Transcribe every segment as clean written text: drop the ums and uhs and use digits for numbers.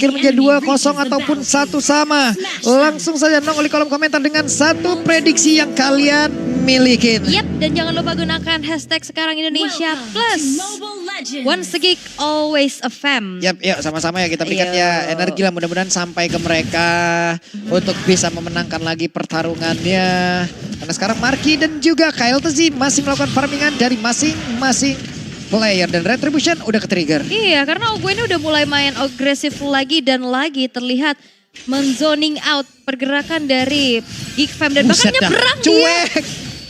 akhir menjadi 2-0 ataupun 1 sama. Langsung saja nongol di kolom komentar dengan satu prediksi yang kalian milikin. Yap, dan jangan lupa gunakan hashtag sekarang Indonesia Plus. Once a geek, always a fam. Yap, yuk sama-sama ya kita berikan ya energi lah, mudah-mudahan sampai ke mereka untuk bisa memenangkan lagi pertarungannya. Karena sekarang Marky dan juga Kyle Tzy masih melakukan farmingan dari masing-masing player dan Retribution udah ke-trigger. Iya, karena Ogue ini udah mulai main agresif lagi dan lagi terlihat menzoning out pergerakan dari Geek Fam dan bahkan nyebrang dia.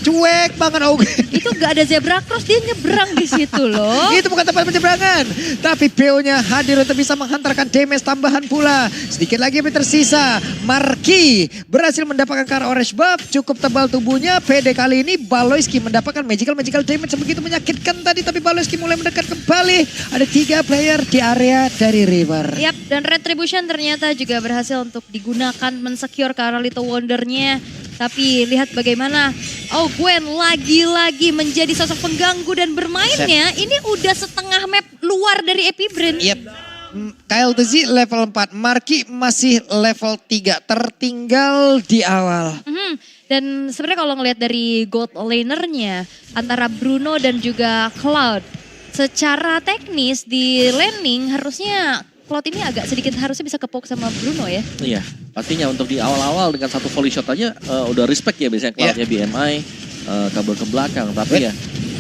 Cuek banget Ogue. Itu gak ada zebra cross, dia nyebrang di situ loh. Itu bukan tempat penyeberangan. Tapi BO-nya hadir untuk bisa menghantarkan damage tambahan pula. Sedikit lagi yang tersisa. Marky berhasil mendapatkan Kara Orange buff. Cukup tebal tubuhnya. PD kali ini Baloyski mendapatkan magical damage yang begitu menyakitkan tadi. Tapi Baloyski mulai mendekat kembali. Ada 3 player di area dari River. Yap, dan Retribution ternyata juga berhasil untuk digunakan mensecure Kara Little Wonder-nya. Tapi lihat bagaimana Gwen lagi-lagi menjadi sosok pengganggu dan bermainnya. Ini udah setengah map luar dari Epibrain. Yep. Kyle Tzy level 4, Marky masih level 3, tertinggal di awal. Dan sebenarnya kalau ngelihat dari gold lanernya antara Bruno dan juga Cloud. Secara teknis di laning harusnya Cloud ini agak sedikit harusnya bisa kepok sama Bruno ya. Iya, pastinya untuk di awal-awal dengan satu volley shot aja udah respect ya biasanya Cloud-nya BMI, kabel ke belakang. Tapi ya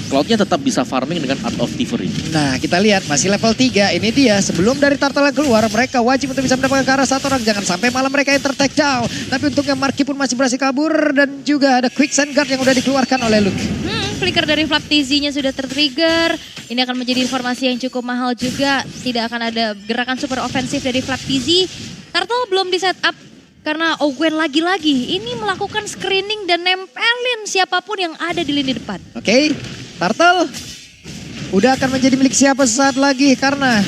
Cloud-nya tetap bisa farming dengan Art of Thievery. Nah kita lihat masih level 3, ini dia sebelum dari Turtle yang keluar mereka wajib untuk bisa mendapatkan ke arah satu orang. Jangan sampai malam mereka yang ter-take down. Tapi untungnya Marky pun masih berhasil kabur dan juga ada Quicksand Guard yang udah dikeluarkan oleh Luke. Flicker dari Flap TZ-nya sudah ter-trigger. Ini akan menjadi informasi yang cukup mahal juga. Tidak akan ada gerakan super ofensif dari Flap TZ. Turtle belum di setup karena Gwen lagi-lagi ini melakukan screening dan nempelin siapapun yang ada di lini depan. Oke, Turtle udah akan menjadi milik siapa sesaat lagi karena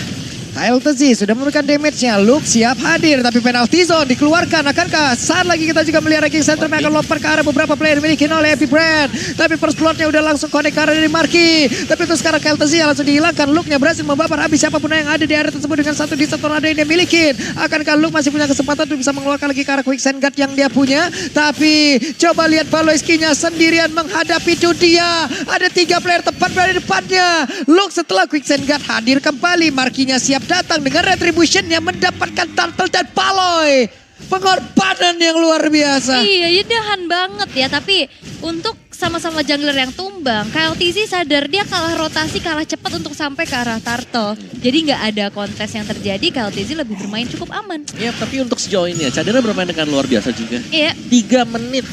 Kyle Tzy sudah memberikan damage-nya. Luke siap hadir tapi penalty zone dikeluarkan. Akankah saat lagi kita juga melihat ranking center yang akan lompat ke arah beberapa player dimiliki oleh Epibrain. Tapi first blood-nya udah langsung connect ke arah dari Marky. Tapi itu sekarang Kyle Tzy langsung dihilangkan. Luke-nya berhasil membabar habis siapapun yang ada di area tersebut dengan satu di satu tornado yang dia miliki. Akankah Luke masih punya kesempatan untuk bisa mengeluarkan lagi ke arah Quicksand Guard yang dia punya. Tapi coba lihat Baloyski-nya sendirian menghadapi dia. Ada 3 player tepat berada di depannya. Luke setelah Quicksand Guard hadir kembali. Marky-nya siap datang dengan Retribution yang mendapatkan Turtle dan Baloy. Pengorbanan yang luar biasa. Iya, yedahan banget ya. Tapi untuk sama-sama jungler yang tumbang, Kyle Tzy sadar dia kalah rotasi, kalah cepat untuk sampai ke arah Turtle. Jadi nggak ada kontes yang terjadi, Kyle Tzy lebih bermain cukup aman. Ya, tapi untuk sejauh ini ya, Cadera bermain dengan luar biasa juga. Iya. 3 menit,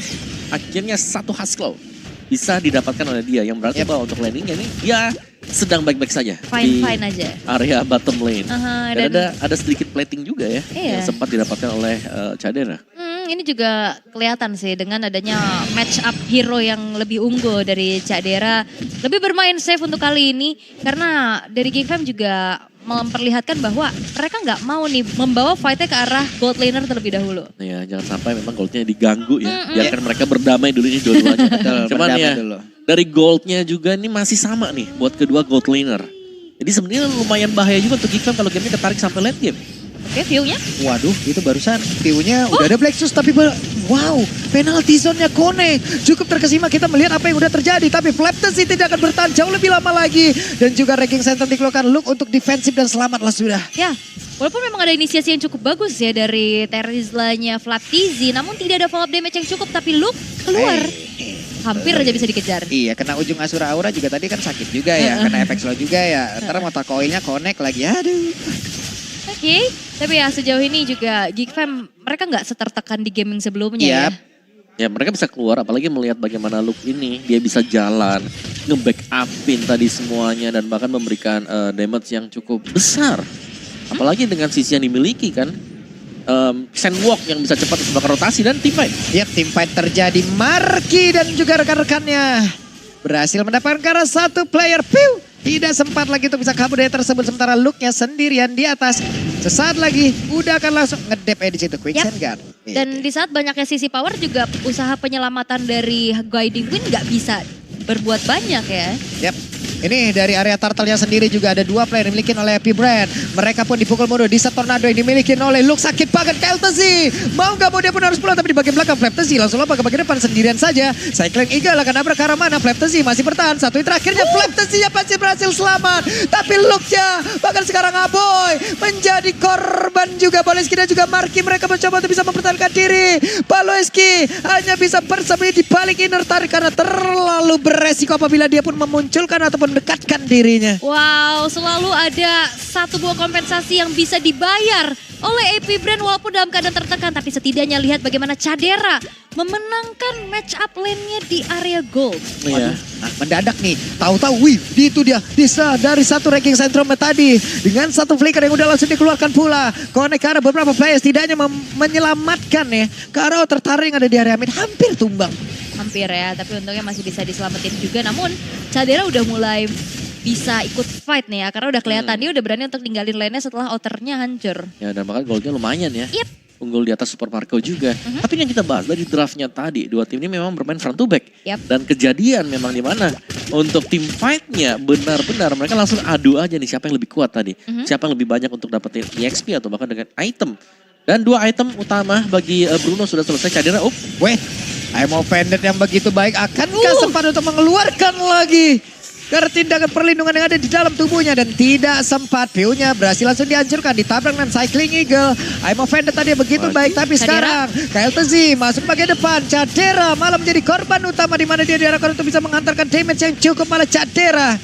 akhirnya 1 hustle bisa didapatkan oleh dia. Yang berarti bahwa untuk landingnya ini dia sedang baik-baik saja. Fine-fine aja. Area bottom lane. Dan dan ada sedikit plating juga ya. Iya. Yang sempat didapatkan oleh Cadera. Ini juga kelihatan sih dengan adanya match up hero yang lebih unggul dari Cadera. Lebih bermain safe untuk kali ini. Karena dari Geek Fam juga memperlihatkan bahwa mereka nggak mau nih membawa fightnya ke arah gold laner terlebih dahulu. Ya jangan sampai memang goldnya diganggu ya. Biarkan mereka berdamai dulu nih dua-duanya. Cuman ya dari goldnya juga ini masih sama nih buat kedua gold laner. Jadi sebenarnya lumayan bahaya juga untuk Geek Fam kalau gamenya ketarik sampai late game. Oke, view-nya. Waduh, itu barusan view-nya udah ada Blacksus tapi wow, penalty zone-nya connect. Cukup terkesima kita melihat apa yang udah terjadi. Tapi Flap Tzy tidak akan bertahan jauh lebih lama lagi. Dan juga ranking center dikeluarkan Luke untuk defensif dan selamatlah sudah. Ya, walaupun memang ada inisiasi yang cukup bagus ya dari Terizla-nya Flap TZ. Namun tidak ada follow-up damage yang cukup tapi Luke keluar. Hampir aja bisa dikejar. Iya, kena ujung Asura Aura juga tadi kan sakit juga ya. Kena efek slow juga ya. Ntar mata koilnya connect lagi, aduh. Oke, tapi ya sejauh ini juga Geek Fam mereka nggak setertekan di gaming sebelumnya ya. Ya mereka bisa keluar apalagi melihat bagaimana Luke ini dia bisa jalan, nge-backupin tadi semuanya dan bahkan memberikan damage yang cukup besar. Apalagi dengan sisi yang dimiliki kan. Sandwalk yang bisa cepat membakar rotasi dan teamfight. Yap, teamfight terjadi. Marky dan juga rekan-rekannya berhasil mendapatkan karena satu player. Tidak sempat lagi untuk bisa kabur dari tersebut. Sementara Luke-nya sendirian di atas. Sesaat lagi udah akan langsung ngedep di situ. Quicksand Guard. Dan di saat banyaknya sisi power juga usaha penyelamatan dari Guiding Wind nggak bisa berbuat banyak ya. Yap. Ini dari area turtle-nya sendiri juga ada 2 player yang dimiliki oleh Epic Brand. Mereka pun dipukul mundur di set tornado yang dimiliki oleh Luke. Sakit banget Keltzy. Mau gak mau dia pun harus pulang, tapi di bagian belakang Flaptzy langsung lompat ke bagian depan sendirian saja. Cycling Eagle akan nabrak ke arah mana. Flaptzy masih bertahan. Satu yang terakhirnya Flaptzy yang pasti berhasil selamat. Tapi Luke-nya bahkan sekarang Aboy menjadi korban juga. Baloyski dan juga Marky mereka mencoba untuk bisa mempertahankan diri. Baloyski hanya bisa bersembunyi di balik inner tarik karena terlalu beresiko apabila dia pun memunculkan ataupun mendekatkan dirinya. Wow, selalu ada satu buah kompensasi yang bisa dibayar oleh Epic Brand walaupun dalam keadaan tertekan. Tapi setidaknya lihat bagaimana Cadera memenangkan match up lane-nya di area gold. Iya. Nah, mendadak nih, tahu-tahu wih, itu dia bisa dari satu ranking syndrome tadi dengan satu flicker yang udah langsung dikeluarkan pula. Connect karena beberapa players tidaknya menyelamatkan ya. Karena tertarik ada di area mid hampir tumbang. Hampir ya, tapi untungnya masih bisa diselamatin juga. Namun Cadera udah mulai bisa ikut fight nih ya, karena udah kelihatan dia udah berani untuk ninggalin lane-nya setelah outernya hancur. Ya dan bahkan goldnya lumayan ya. Yep. Unggul di atas Super Marco juga. Tapi yang kita bahas dari draftnya tadi, dua tim ini memang bermain front to back. Yep. Dan kejadian memang di mana untuk tim fight-nya benar-benar mereka langsung adu aja nih siapa yang lebih kuat tadi. Siapa yang lebih banyak untuk dapetin EXP atau bahkan dengan item. Dan 2 item utama bagi Bruno sudah selesai. Cadera, Wait, I'm offended yang begitu baik. Akankah sempat untuk mengeluarkan lagi karena tindakan perlindungan yang ada di dalam tubuhnya dan tidak sempat. View-nya berhasil langsung dihancurkan, ditabrak dengan Cycling Eagle. I'm offended tadi begitu baik, tapi sekarang Keltzy masuk bagian depan. Cadera malah menjadi korban utama di mana dia diarahkan untuk bisa menghantarkan damage yang cukup, malah Cadera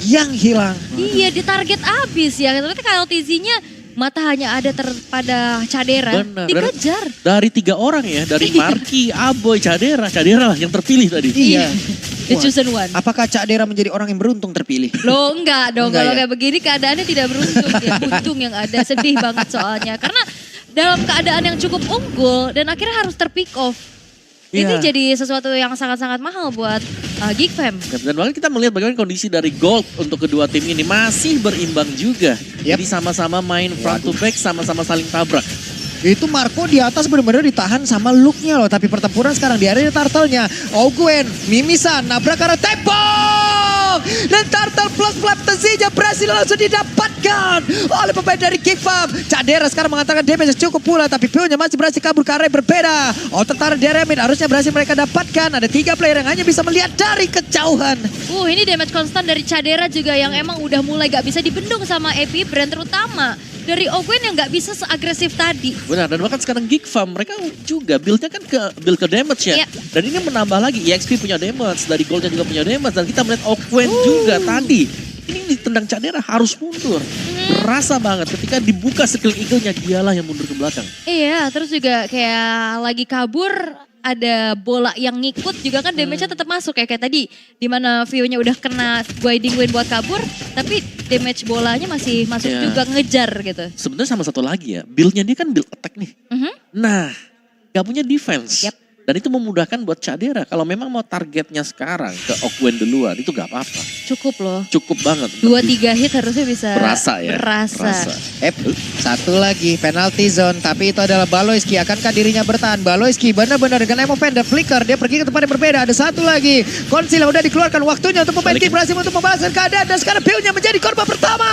yang hilang. Iya, di target abis ya. Ternyata Keltzy-nya mata hanya ada pada Cadera. Benar. Dikejar. Dari 3 orang ya, dari Marky, Aboy, Cadera lah yang terpilih tadi. Iya. The chosen one. Apakah Cadera menjadi orang yang beruntung terpilih? Loh enggak dong, Enggak kalau ya? kayak begini keadaannya tidak beruntung. Ya, buntung yang ada, sedih banget soalnya. Karena dalam keadaan yang cukup unggul dan akhirnya harus terpick off. Itu Iya. jadi sesuatu yang sangat-sangat mahal buat Geek Fam. Dan bahkan kita melihat bagaimana kondisi dari Gold untuk kedua tim ini masih berimbang juga. Jadi sama-sama main front to back, sama-sama saling tabrak. Itu Marco di atas benar-benar ditahan sama Luke-nya loh. Tapi pertempuran sekarang di area turtle-nya. Ogwen, Mimisan, nabrak arah tembok. Dan turtle plus Flaptzy-nya berhasil langsung didapatkan oleh pemain dari Geek Fam. Cadera sekarang mengatakan damage cukup pula. Tapi Pio-nya masih berhasil kabur ke area yang berbeda. Tertarik di area mid harusnya berhasil mereka dapatkan. Ada 3 player yang hanya bisa melihat dari kejauhan. Ini damage konstan dari Cadera juga yang emang udah mulai gak bisa dibendung sama Epic Brand, terutama dari Ogwen yang gak bisa seagresif tadi. Benar, dan bahkan sekarang Geek Fam mereka juga build-nya kan build ke damage ya. Yep. Dan ini menambah lagi, EXP punya damage, dari Goldnya juga punya damage. Dan kita melihat Ogwen juga tadi. Ini ditendang Cadera harus mundur. Berasa banget ketika dibuka skill Eagle-nya, dialah yang mundur ke belakang. Iya, terus juga kayak lagi kabur, ada bola yang ngikut juga kan damage-nya tetap masuk kayak tadi. Dimana view-nya udah kena guiding win buat kabur, tapi damage bolanya masih masuk juga ngejar gitu. Sebenarnya sama satu lagi ya, build-nya dia kan build attack nih. Nah, gak punya defense. Yep. Dan itu memudahkan buat Cadera. Kalau memang mau targetnya sekarang ke Ogwen duluan, itu gak apa-apa. Cukup loh. Cukup banget. 2-3 hit harusnya bisa Berasa ya. Berasa. Satu lagi penalty zone, tapi itu adalah Baloyski. Akankah dirinya bertahan? Baloyski benar-benar dengan Emo Fender Flicker, dia pergi ke tempat yang berbeda. Ada satu lagi konsil yang udah dikeluarkan, waktunya untuk pemain Geek berhasil untuk membalaskan keadaan. Dan sekarang Pio-nya menjadi korban pertama.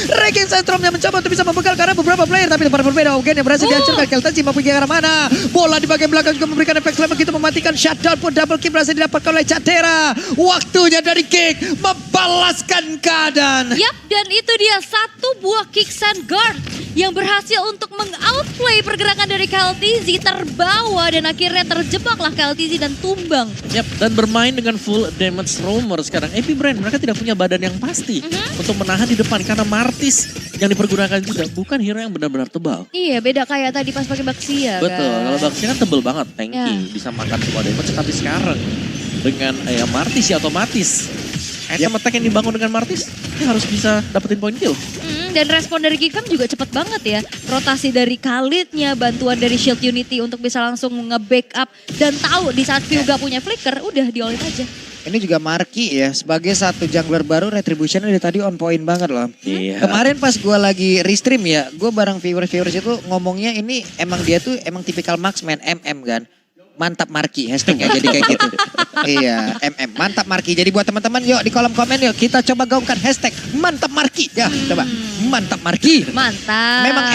Ranking Syndrome-nya mencoba untuk bisa membegal karena beberapa player, tapi tempat berbeda. Ogen yang berhasil dihancurkan. Keltzy mau pergi ke arah mana? Bola di bagian belakang juga memberikan efek slam begitu mematikan. Shutdown pun double kill berhasil didapatkan oleh Cadera. Waktunya dari Geek membalaskan keadaan. Yap, dan itu dia satu buah kick sand guard yang berhasil untuk meng-outplay pergerakan dari Keltzy, terbawa dan akhirnya terjebaklah Keltzy dan tumbang. Yap, dan bermain dengan full damage roamer sekarang. Epic Brand mereka tidak punya badan yang pasti untuk menahan di depan karena Martis yang dipergunakan juga bukan hero yang benar-benar tebal. Iya, beda kayak tadi pas pakai Baxia. Betul, kalau Baxia kan tebel banget, tanky, Ya. bisa makan semua damage. Tapi sekarang dengan Martis ya otomatis item attack yang dibangun dengan Martis, dia harus bisa dapetin point kill. Dan respon dari Geek Fam juga cepat banget ya. Rotasi dari Khalidnya, bantuan dari Shield Unity untuk bisa langsung nge-backup. Dan tahu di saat View gak punya flicker, udah di-all-in aja. Ini juga Marky ya, sebagai satu jungler baru Retribution dari tadi on point banget loh. Iya. Kemarin pas gue lagi restream ya, gue bareng viewers itu ngomongnya ini emang dia tuh emang tipikal marksman MM kan. mantap Marki hashtagnya jadi kayak gitu. Iya, mantap Marki. Jadi buat teman-teman yuk di kolom komen yuk kita coba gaungkan hashtag mantap Marki. Ya, coba mantap Marki. Mantap. Memang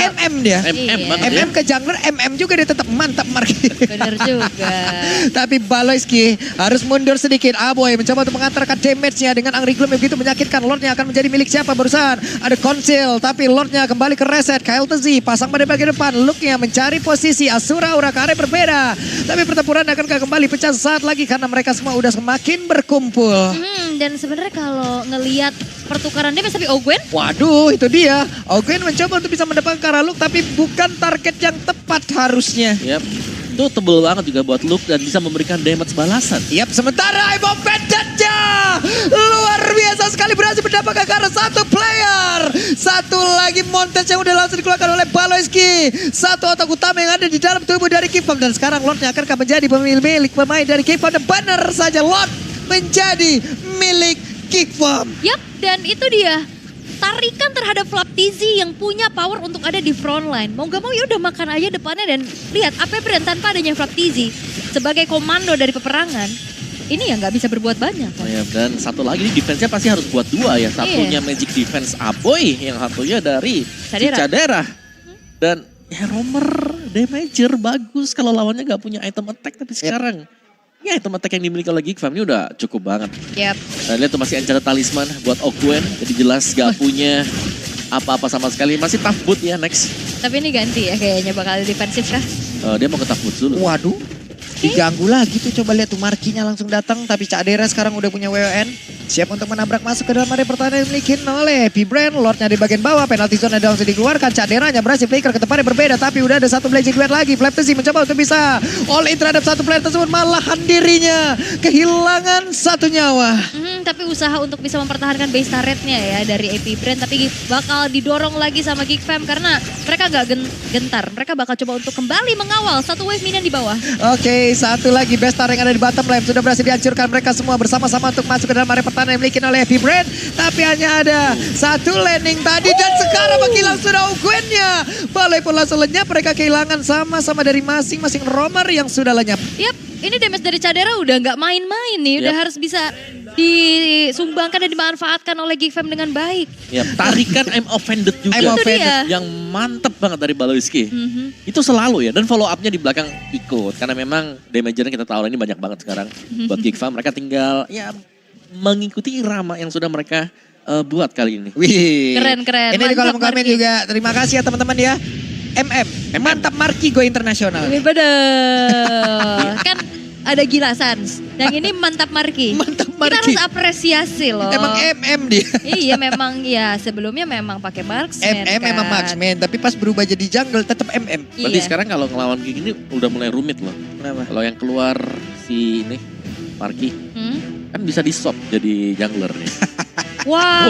dia. MM banget ya. MM ke jungler, juga dia tetap mantap Marki. Bener juga. Tapi Baloyski harus mundur sedikit. Aboy mencoba untuk mengantarkan damage-nya dengan Angry Gloom yang begitu menyakitkan. Lordnya akan menjadi milik siapa barusan? Ada Conceal, tapi Lordnya kembali ke reset. Kyle Tzy pasang pada bagian depan. Looknya mencari posisi Asura Aura ke arah berbeda. Tapi pertempuran akan kembali pecah saat lagi karena mereka semua udah semakin berkumpul. Dan sebenarnya kalau ngelihat pertukaran damage tapi Ogwen, Waduh, itu dia. Ogwen mencoba untuk bisa mendapatkan Karaluk tapi bukan target yang tepat harusnya. Yap. Itu tebel banget juga buat Luke dan bisa memberikan damage balasan. Yap, sementara Imo Pendantnya luar biasa sekali berhasil mendapatkan karena satu player. Satu lagi montage yang udah langsung dikeluarkan oleh Baloyski. Satu otak utama yang ada di dalam tubuh dari Kingdom. Dan sekarang Lordnya akan menjadi pemilik pemain dari Kingdom. Dan benar saja Lord menjadi milik Kingdom. yap, dan itu dia. Tarikan terhadap Flaptizi yang punya power untuk ada di front line. Mau gak mau ya udah makan aja depannya dan lihat AP Brand tanpa adanya Flaptizi sebagai komando dari peperangan. Ini ya nggak bisa berbuat banyak. Oh ya, dan satu lagi defense-nya pasti harus buat dua ya. Satunya Magic Defense Aboy, yang satunya dari Cadera. Dan ya Romer damager bagus kalau lawannya nggak punya item attack, tapi sekarang ya item attack yang dimiliki oleh Geek Fam ini udah cukup banget. Yap. Dan lihat tuh masih Enchanted Talisman buat Ogwen, jadi jelas gak punya apa-apa sama sekali. Masih tough boot ya next. Tapi ini ganti ya kayaknya bakal defensif kah? Dia mau ke tough boot dulu. Waduh, diganggu lagi tuh. Coba lihat tuh Markinya langsung datang. Tapi Cadera sekarang udah punya WON. Siap untuk menabrak masuk ke dalam area pertahanan yang dimiliki oleh P-Brand. Lordnya di bagian bawah, penalty zone ada langsung dikeluarkan. Caderanya berhasil flicker ke tempat yang berbeda. Tapi udah ada satu Blazing Duet lagi. Flaptizi mencoba untuk bisa all in terhadap satu player tersebut. Malahan dirinya kehilangan satu nyawa. Tapi usaha untuk bisa mempertahankan base turretnya ya dari AP Brand. Tapi bakal didorong lagi sama Geek Fam karena mereka gak gentar. Mereka bakal coba untuk kembali mengawal satu wave minion di bawah. Oke, satu lagi best star yang ada di bottom lane sudah berhasil dihancurkan. Mereka semua bersama-sama untuk masuk ke dalam area pertahanan yang dimiliki oleh P-Brand. Tapi hanya ada satu landing tadi dan sekarang menghilang sudah Ogwennya. Balai pun langsung lenyap. Mereka kehilangan sama-sama dari masing-masing romer yang sudah lenyap. Yap, ini damage dari Cadera udah nggak main-main nih. Udah harus bisa disumbangkan dan dimanfaatkan oleh Geek Fam dengan baik. Ya, tarikan I'm offended juga. I'm offended. Yang mantep banget dari Baloyski. Itu selalu ya, dan follow up-nya di belakang ikut. Karena memang damage-nya kita tahu ini banyak banget sekarang. Buat Geek Fam, mereka tinggal ya mengikuti irama yang sudah mereka buat kali ini. Wih. Keren. Ini di kolom komen Marki juga. Terima kasih ya teman-teman ya. Mantap Marki Go Internasional. Wih, bener. Kan ada Gila Sans. Yang ini mantap Marki. Mantap Kita Marki. harus apresiasi loh. Emang dia. Iya memang ya sebelumnya memang pakai marksman kan. Memang marksman, tapi pas berubah jadi jungle tetap Berarti Iya. sekarang kalau ngelawan kayak gini udah mulai rumit loh. Kenapa? Kalau yang keluar si ini, Marki, kan bisa di swap jadi jungler nih. Wah.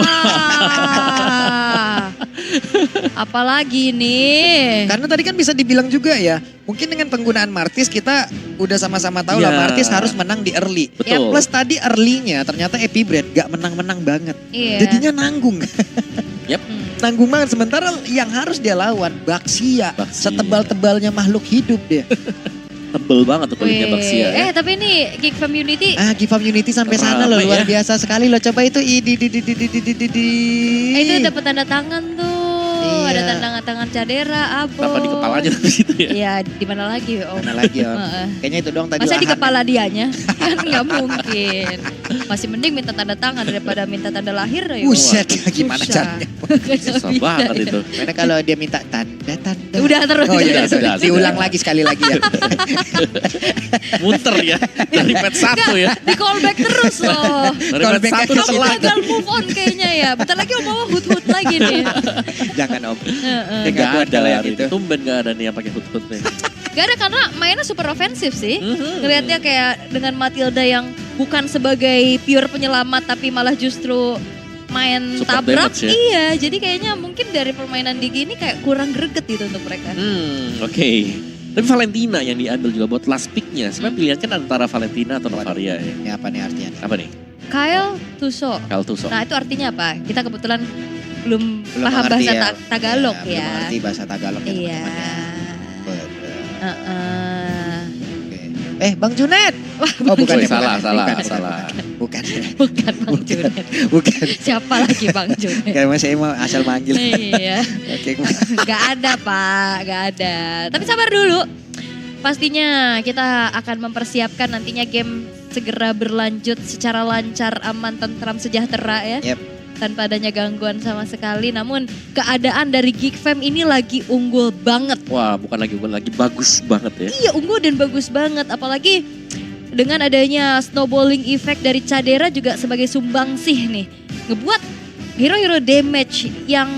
Apalagi nih. Karena tadi kan bisa dibilang juga ya, mungkin dengan penggunaan Martis kita udah sama-sama tahu lah Iya. Martis harus menang di early. Betul. Plus tadi early-nya ternyata Epi Brand gak menang-menang banget. Iya. Jadinya nanggung. Yap. Nanggung banget. Sementara yang harus dia lawan Baxia. Baxia. Setebal-tebalnya makhluk hidup dia. Tebel banget tuh kulitnya Baxia ya. Tapi ini Geek Fam Unity. Give up Unity sampai sana loh, Ramai luar ya. biasa sekali loh. Coba itu Itu dapat tanda tangan tuh. Iya. Ada tanda tangan Cadera, Abo. Kenapa di kepalanya di situ ya? Iya, di mana lagi Om? Mana lagi Om? Heeh. Kayaknya itu dong tadi. Masa di lahan. kepala dianya? Kan nggak mungkin. Masih mending minta tanda tangan daripada minta tanda lahir. Ya. Buset, gimana Susah. caranya? Susah banget itu. Karena kalau dia minta tanda. Udah terus. Oh iya, Sudah. diulang lagi sekali lagi ya. Muter ya. Dari pet 1 ya. Di callback terus loh. Dari pet Callback 1 aja. dapat Kamu lagi. gagal move on kayaknya ya. Bentar lagi Om bawa hut-hut lagi nih. Jangan Om. Heeh. Dia nggak kuat Gak kalau ada yang hari itu. itu. Tumben gak ada nih yang pakai hood-hood nih. Gak ada karena mainnya super ofensif sih. Ngelihatnya kayak dengan Matilda yang bukan sebagai pure penyelamat tapi malah justru main Support tabrak. damage ya. Iya, jadi kayaknya mungkin dari permainan di gini kayak kurang greget gitu untuk mereka. Oke. Tapi Valentina yang diambil juga buat last pick-nya. Sebenarnya pilihan kan antara Valentina atau Novaria ya. Ini apa nih artinya? Apa nih? Kyle Tuso. Kyle Tuso. Nah itu artinya apa? Kita kebetulan belum Belum paham mengerti bahasa ya. Tagalog Belum ya. mengerti bahasa Tagalog ya Iya. teman-teman ya. Betul. Heeh. Oke. Bang Junet. Wah, Oh bukan, Sorry, ya, salah, bukan, salah, bukan, salah. Bukan, bukan Bang Junet. bukan. Siapa lagi Bang Junet? Kayak saya mau asal manggil. Iya. Oke, Gak ada Pak, gak ada. Tapi sabar dulu. Pastinya kita akan mempersiapkan nantinya game segera berlanjut secara lancar, aman, tentram, sejahtera ya. Yep. Tanpa adanya gangguan sama sekali. Namun keadaan dari Geek Fam ini lagi unggul banget. Wah, bukan lagi bagus banget ya. Iya, unggul dan bagus banget. Apalagi dengan adanya snowballing effect dari Cadera juga sebagai sumbangsih nih. Ngebuat hero-hero damage yang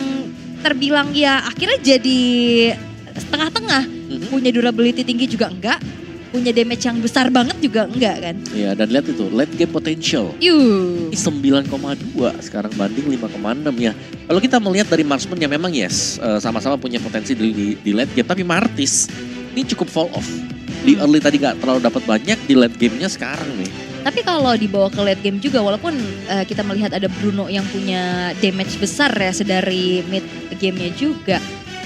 terbilang ya akhirnya jadi setengah-tengah. Punya durability tinggi juga enggak. Punya damage yang besar banget juga enggak kan. Iya, dan lihat itu late game potential. Yuh. Ini 9,2 sekarang banding 5,6 ya. Kalau kita melihat dari marksman yang memang sama-sama punya potensi di late game. Tapi Martis ini cukup fall off. Di early tadi gak terlalu dapat banyak, di late gamenya sekarang nih. Tapi kalau dibawa ke late game juga walaupun kita melihat ada Bruno yang punya damage besar ya sedari mid gamenya juga.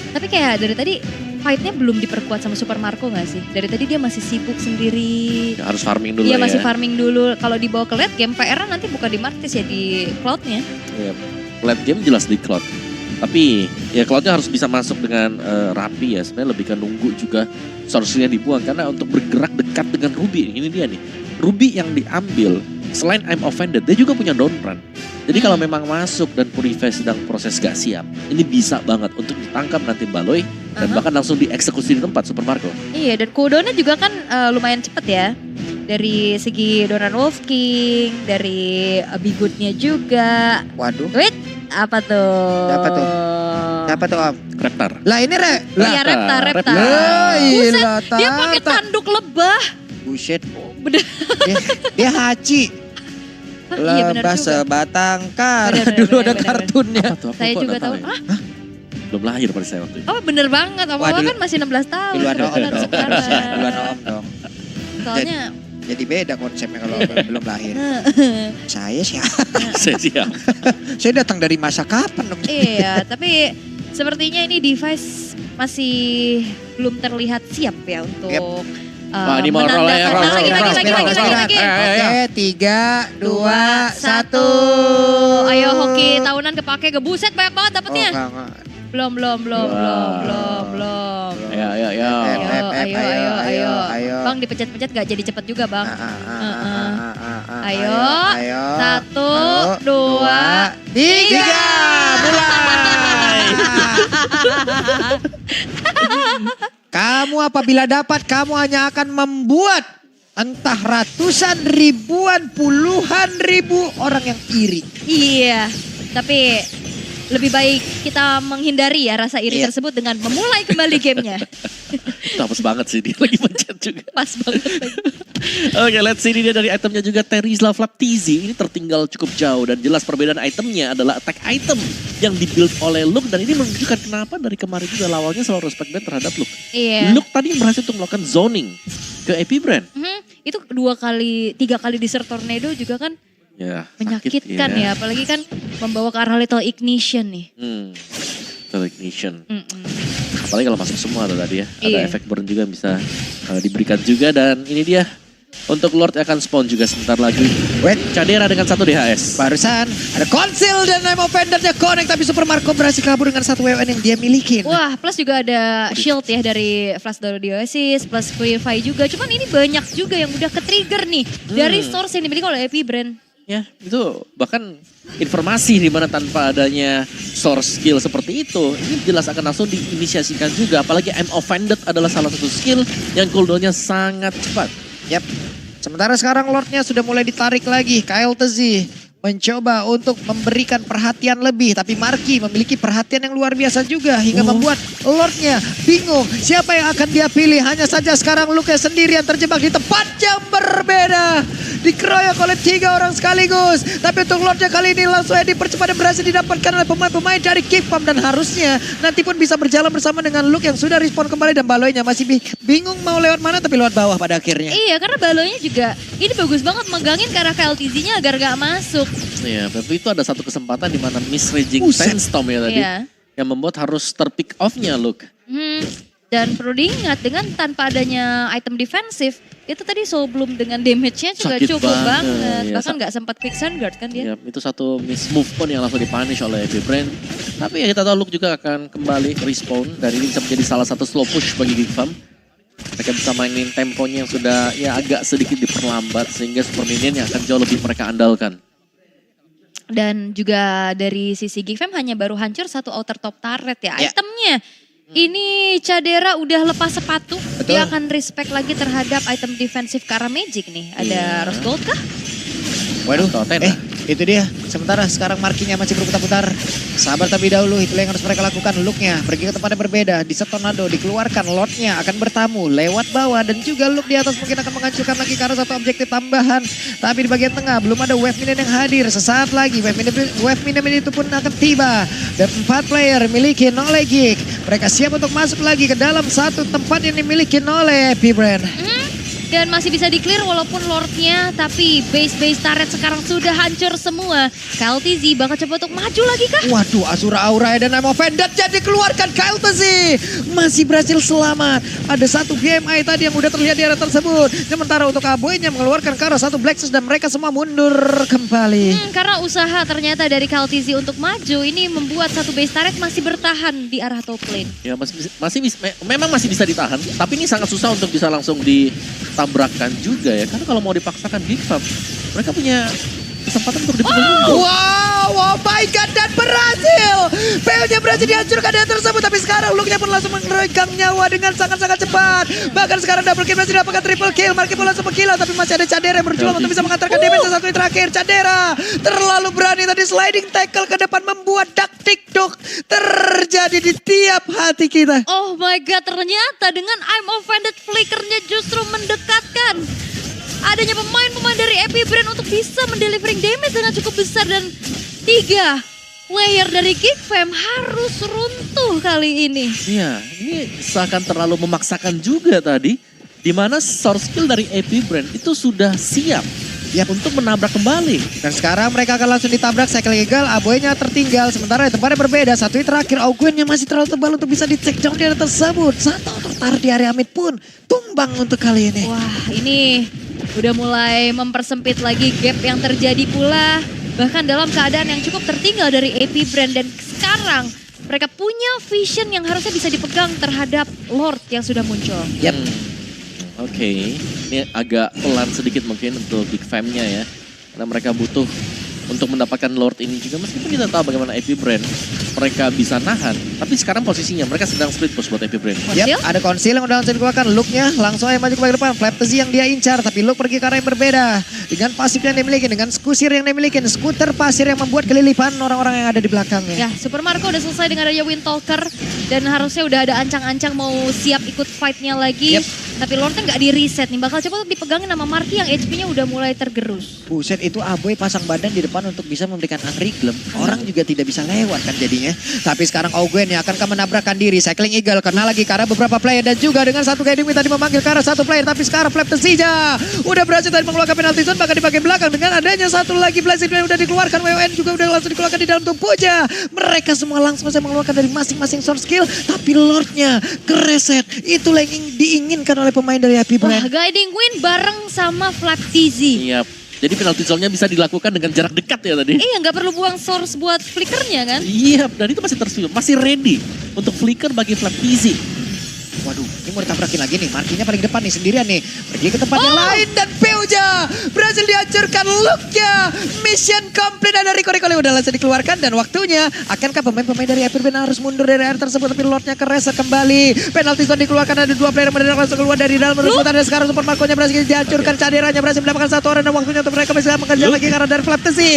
Tapi kayak dari tadi fight-nya belum diperkuat sama Super Marco gak sih? Dari tadi dia masih sibuk sendiri. Ya, harus farming dulu Iya ya. masih farming dulu. Kalau dibawa ke late game PR nanti bukan di Martis ya di Cloud-nya. Iya, late game jelas di Cloud. Tapi ya Cloud-nya harus bisa masuk dengan rapi ya. Sebenarnya lebih ke nunggu juga source-nya dibuang. Karena untuk bergerak dekat dengan Ruby, ini dia nih. Ruby yang diambil, selain I'm offended, dia juga punya down run. Jadi kalau memang masuk dan Purify sedang proses gak siap, ini bisa banget untuk ditangkap nanti Baloy dan bahkan langsung dieksekusi di tempat Super Marco. Iya dan cooldown-nya juga kan lumayan cepet ya. Dari segi Doran Wolf King, dari Bigood-nya juga. Waduh. Wait, apa tuh? Apa tuh? Apa tuh Om? Raptor. Lah ini Iya Reptar. Buset, Buset, dia pakai tanduk lebah. Buset. Bener. Dia haji. Iya benar Lebah juga. sebatang kar. Bener, Dulu ada bener. kartunnya. Apa tuh? Aku Saya kok juga nggak tahu. ya? Ah, Belum lahir pada saya waktu itu. oh bener banget. Awal Wah, dulu- kan masih 16 tahun. Duluan Om Bukan dong. sekarang. Duluan Om dong. Soalnya Jadi beda konsepnya kalau belum lahir. Saya siapa? Saya siap. Saya datang dari masa kapan dong? iya, tapi sepertinya ini device masih belum terlihat siap ya untuk Yep. Wah, ini mau roll ya, roll, lagi. Oke, 3, 2, 1. Ayo hoki tahunan kepake gebuset banyak banget dapetnya. enggak. Belum. Ayo. Bang dipencet-pencet gak jadi cepet juga bang. Ayo. Ayo. 1, 2, 3. Mulai. Kamu apabila dapat, kamu hanya akan membuat entah ratusan, ribuan, puluhan ribu orang yang iri. Iya, tapi lebih baik kita menghindari ya rasa iri Iya. tersebut dengan memulai kembali gamenya. Tapos banget sih dia lagi pencet juga. Pas banget lagi. Oke, let's see, ini dia dari itemnya juga Terizla Flaptizi. Ini tertinggal cukup jauh dan jelas perbedaan itemnya adalah attack item yang dibuild oleh Luke. Dan ini menunjukkan kenapa dari kemarin juga lawalnya selalu respect band terhadap Luke. Iya. Luke tadi berhasil untuk melakukan zoning ke Epibrand. Itu 3 kali desert tornado juga kan Ya, menyakitkan ya. Apalagi kan membawa ke arah lethal ignition nih. Lethal ignition. Mm-mm. Apalagi kalau masuk semua tuh tadi ya. Ada Iya. efek burn juga bisa diberikan juga. Dan ini dia. Untuk Lord akan spawn juga sebentar lagi. Wait, Cadera dengan 1 DHS. barusan ada konsil dan I'm offendernya connect, tapi Super Marco berhasil kabur dengan 1 WN yang dia miliki. Wah, plus juga ada shield ya dari Flash Dodo Oasis, plus Purify juga. Cuman ini banyak juga yang udah ke-trigger nih dari source yang dimiliki oleh Epibrand. Ya, itu bahkan informasi di mana tanpa adanya source skill seperti itu, ini jelas akan langsung diinisiasikan juga. Apalagi I'm offended adalah salah satu skill yang cooldownnya sangat cepat. Yap. Sementara sekarang Lordnya sudah mulai ditarik lagi. Kyle Tezi mencoba untuk memberikan perhatian lebih. Tapi Marky memiliki perhatian yang luar biasa juga. Hingga membuat Lordnya bingung. Siapa yang akan dia pilih. Hanya saja sekarang Luke sendirian terjebak di tempat yang berbeda. Dikeroyok oleh 3 orang sekaligus. Tapi untuk Lordnya kali ini langsung dipercepat dan berhasil didapatkan oleh pemain-pemain dari Geek Fam. Dan harusnya nanti pun bisa berjalan bersama dengan Luke yang sudah respawn kembali. Dan Baloynya masih bingung mau lewat mana tapi lewat bawah pada akhirnya. Iya, karena balonya juga ini bagus banget megangin ke arah KLTZ-nya agar gak masuk. Iya, tapi itu ada satu kesempatan di mana misraging Buset. Sandstorm ya tadi. Iya. Yang membuat harus terpick off-nya Luke. Dan perlu diingat dengan tanpa adanya item defensif, itu tadi sebelum dengan damage-nya juga Sakit cukup banget. ya. Bahkan nggak sempat quick guard kan dia. Ya, itu satu miss move pun yang langsung dipunish oleh Epibrand. Tapi ya kita tahu Luke juga akan kembali respawn dan ini bisa menjadi salah satu slow push bagi Geekfam. Mereka bisa mainin temponya yang sudah ya agak sedikit diperlambat sehingga super minion yang akan jauh lebih mereka andalkan. Dan juga dari sisi Geekfam hanya baru hancur satu outer top turret ya. Ya. Itemnya ini Cadera udah lepas sepatu. Betul. Dia akan respect lagi terhadap item defensif ke arah Magic nih. Ada Rose Gold kah? Waduh, Atau Tena. itu dia. Sementara sekarang markinya masih berputar-putar. Sabar terlebih dahulu, itulah yang harus mereka lakukan. Look-nya pergi ke tempat yang berbeda. Di set tornado dikeluarkan, Lord-nya akan bertamu lewat bawah. Dan juga Look di atas mungkin akan menghancurkan lagi karena satu objektif tambahan. Tapi di bagian tengah belum ada wave minion yang hadir. Sesaat lagi wave minion itu pun akan tiba. Dan 4 player miliki oleh Geek. Mereka siap untuk masuk lagi ke dalam satu tempat yang dimiliki oleh Epibrand. Dan masih bisa di-clear walaupun Lord-nya, tapi base-base turret sekarang sudah hancur semua. KLTZ bakal coba untuk maju lagi kah? Waduh, Asura Aura dan I'm offended jadi keluarkan KLTZ. Masih berhasil selamat. Ada satu BMI tadi yang udah terlihat di area tersebut. Sementara untuk Aboynya mengeluarkan ke arah satu Blacksus dan mereka semua mundur kembali. Karena usaha ternyata dari KLTZ untuk maju ini membuat satu base turret masih bertahan di arah top lane. Ya memang masih bisa ditahan, tapi ini sangat susah untuk bisa langsung ditabrakkan juga ya. Karena kalau mau dipaksakan Geekfam, mereka punya kesempatan untuk dipukul. Wow, oh my god, dan berhasil. PO-nya berhasil dihancurkan dia tersebut. Tapi sekarang Luke-nya pun langsung meregang nyawa dengan sangat-sangat cepat. Bahkan sekarang double kill berhasil didapatkan triple kill. Marky pun langsung kill, tapi masih ada Cadera yang berjuang untuk bisa mengantarkan damage satu yang terakhir. Cadera terlalu berani tadi sliding tackle ke depan membuat dak tiktok terjadi di tiap hati kita. Oh my god, ternyata dengan I'm offended flickernya justru mendekatkan adanya pemain-pemain dari Epibrand untuk bisa mendelivering damage dengan cukup besar. Dan 3 player dari Geekfam harus runtuh kali ini. Iya, ini seakan terlalu memaksakan juga tadi. Di mana source skill dari Epibrand itu sudah siap untuk menabrak kembali. Dan sekarang mereka akan langsung ditabrak. Cycle Eagle, Aboynya tertinggal. Sementara di tempatnya berbeda. Satu yang terakhir, Ogwennya masih terlalu tebal untuk bisa di-take down di area tersebut. Satu tertarik di area mid pun tumbang untuk kali ini. Wah, ini udah mulai mempersempit lagi gap yang terjadi pula. Bahkan dalam keadaan yang cukup tertinggal dari Epibrand. Dan sekarang mereka punya vision yang harusnya bisa dipegang terhadap Lord yang sudah muncul. Yap. Oke, ini agak pelan sedikit mungkin untuk Geekfam-nya ya. Karena mereka butuh untuk mendapatkan Lord ini juga. Meskipun kita tahu bagaimana Epibrand mereka bisa nahan. Tapi sekarang posisinya mereka sedang split push buat Epibrand. Yap, ada konsil yang udah langsung dikeluarkan. Look-nya langsung aja maju ke bagian depan. Flaptzy yang dia incar, tapi Look pergi ke arah yang berbeda. Dengan pasif yang dimiliki, dengan kusir yang dimiliki. Skuter pasir yang membuat kelilipan orang-orang yang ada di belakangnya. Ya, Super Marco udah selesai dengan adanya Windtalker. Dan harusnya udah ada ancang-ancang mau siap ikut fight-nya lagi. Yep. Tapi Lordnya nggak di-reset nih. Bakal coba untuk dipegangin sama Marky yang HP-nya udah mulai tergerus. Buset, itu Aboy pasang badan di depan untuk bisa memberikan unreglem. Orang juga tidak bisa lewat kan jadinya. Tapi sekarang Ogwen yang akan menabrakkan diri. Cycling Eagle kena lagi ke arah beberapa player. Dan juga dengan satu Gadimi tadi memanggil ke arah satu player. Tapi sekarang Flaptzy udah berhasil tadi mengeluarkan penalti zone. Bahkan di bagian belakang dengan adanya satu lagi Blazing yang udah dikeluarkan. WON juga udah langsung dikeluarkan di dalam tubuhnya. Mereka semua langsung saja mengeluarkan dari masing-masing source skill. Tapi Lordnya kereset. Itulah yang diinginkan oleh pemain dari Epibrand. Wah, Guiding Wind bareng sama Flaptzy. Iya, jadi penalti zone-nya bisa dilakukan dengan jarak dekat ya tadi. Iya, nggak perlu buang source buat flickernya kan? Iya, dan itu masih tersenyum, masih ready untuk flicker bagi Flaptzy. Waduh, ini mau ditabrakin lagi nih. Markinya paling depan nih, sendirian nih. Pergi ke tempat yang lain dan Peuja berhasil dihancurkan. Look-nya mission complete. Ada Rico udah langsung dikeluarkan. Dan waktunya, akankah pemain-pemain dari Epibrand harus mundur dari area tersebut. Tapi Lordnya kereset kembali. Penalti zone dikeluarkan. Ada 2 player yang mendadak langsung keluar dari dalam rebutan. Dan sekarang Super Marco-nya berhasil dihancurkan. Caderanya berhasil mendapatkan 1 orang. Dan waktunya untuk mereka bisa mengejar lagi karena dari Flaptzy.